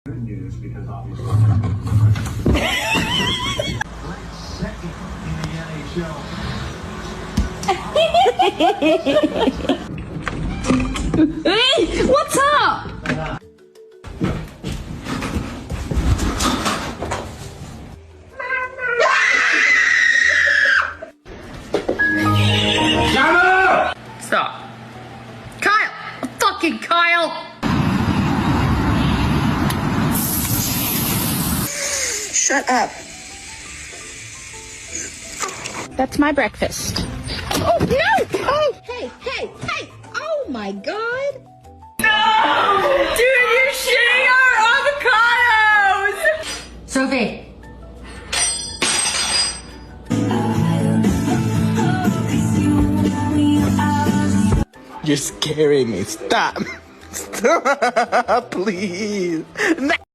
Good news because obviously. Second in the NHL. Hey, what's up? Stop. Kyle! Fucking Kyle! Shut up. That's my breakfast. Oh, no! Oh, hey! Oh, my God! No! Dude, you're shitting our avocados! Sophie. You're scaring me. Stop. Stop, please.